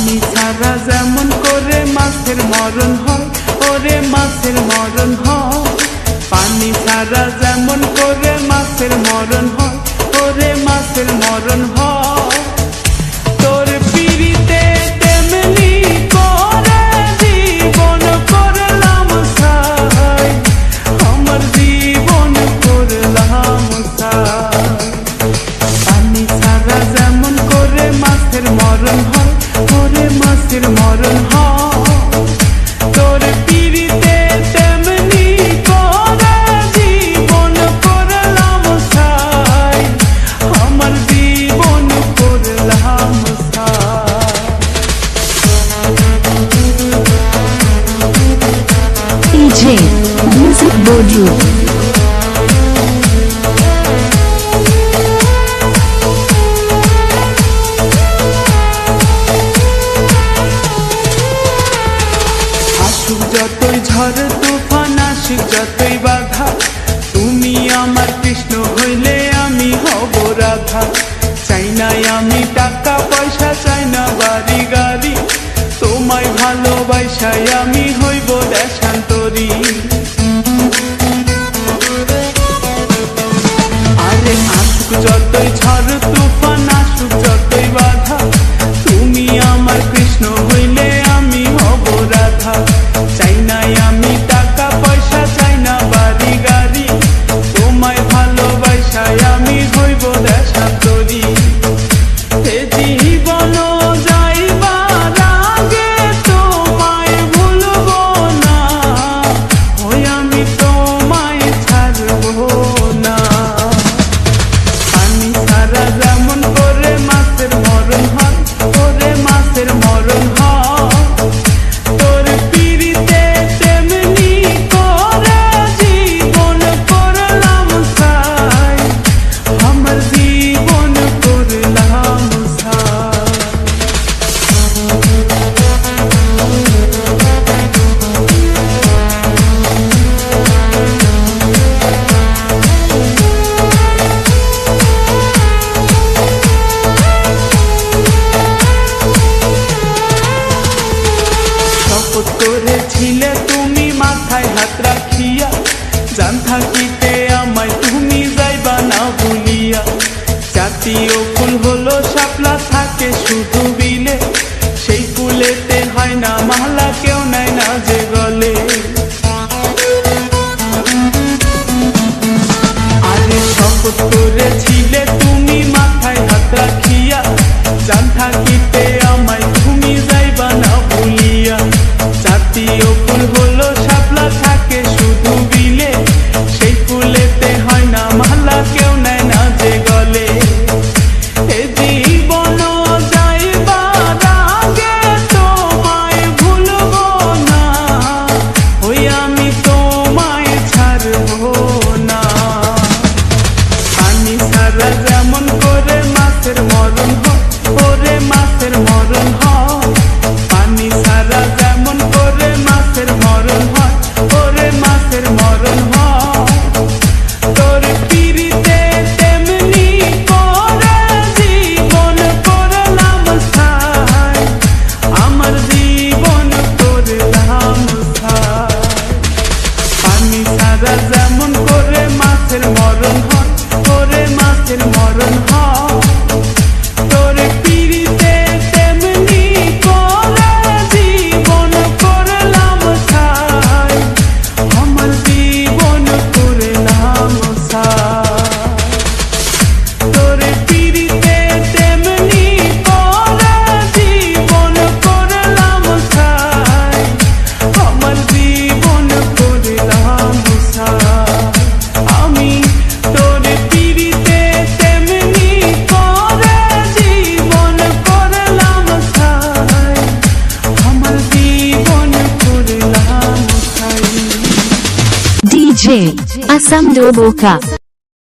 পানি ছাড়া যেমন করে মাছের মরণ হয়, ওরে মাছের মরণ হয়। পানি ছাড়া যেমন করে মাছের মরণ হয়, ওরে মাছের মরণ হয়। তোর পিরিতে তেমনি করে জীবন করলাম ছাই, আমার জীবন করলাম ছাই। পানি ছাড়া যেমন করে মাছের মরণ হয়, ওরে মাছের মরণ হয়। তোর পিরিতে তেমনি করে জীবন করলাম ছাই, আমার জীবন করলাম ছাই। DJ Music Boardroom। যতই ঝড় তুফান আসুক, যতই বাধা, তুমি আমার কৃষ্ণ হইলে আমি হব রাধা। চাই না আমি টাকা পয়সা, চাই না বাড়ি গাড়ি, তোমায় ভালোবাসায় আমি হইব দেশান্তরী। আরে আসুক যতই ঝড় তুফান আসুক, যতই বাধা, তুমি আমার কৃষ্ণ হইলে আমি হব রাধা। চাই না আমি টাকা পয়সা, চাই না বাড়ি গাড়ি, তোমায় ভালোবাসায় আমি হইব দেশান্তরী। এ জীবন যাইবার আগে তোমায় ভুলব না, ওই আমি তোমায় ছাড়ব না। পানি ছাড়া যেমন করে মাছের মরণ হয়, ওরে মাছের মরণ হয়। তোর পিরিতে তেমনি করে জীবন করলাম ছাই, আমার জীবন করলাম ছাই। শপথ করেছিলে তুমি মাথায় হাত রাখিয়া, জান থাকিতে আমায় তুমি যাইবা না ভুলিয়া। জাতীয় ফুল হলো শাপলা, থাকে শুধু বিলে, সেই ফুলেতে হয় না মালা, কেউ নেয় না যে গলে। আরে শপথ করেছিলে তুমি মাথায় হাত রাখিয়া, জান থাকিতে আমায় তুমি যাইবা না ভুলিয়া। জাতীয় ফুল হলো শাপলা, থাকে শুধু বিলে, সেই ফুলেতে হয় না মালা, কেউ নেয় না যে গলে। এ জীবন যাইবার আগে তোমায় ভুলব না, ওই আমি তোমায় ছাড়ব না। পানি ছাড়া যেমন করে মাছের মরণ হয়, ওরে মাছের মরণ হয়। পানি ছাড়া যেমন করে মাছের মরণ হয়, ওরে মাছের মরণ হয়। তোর পিরিতে তেমনি করে জীবন করলাম ছাই, আমার জীবন করলাম ছাই। পানি ছাড়া যেমন করে মাছের মরণ হয়, ওরে মাছের মরণ হয়। তোর পিরিতে তেমনি করে জীবন করলাম ছাই, আমার জীবন করলাম ছাই। তোর পিরিতে তেমনি করে জীবন করলাম ছাই, আমার জীবন করলাম ছাই। আমি তোর পিরিতে তেমনি করে জীবন করলাম ছাই, আমার জীবন করলাম ছাই। DJ Asam Doboka।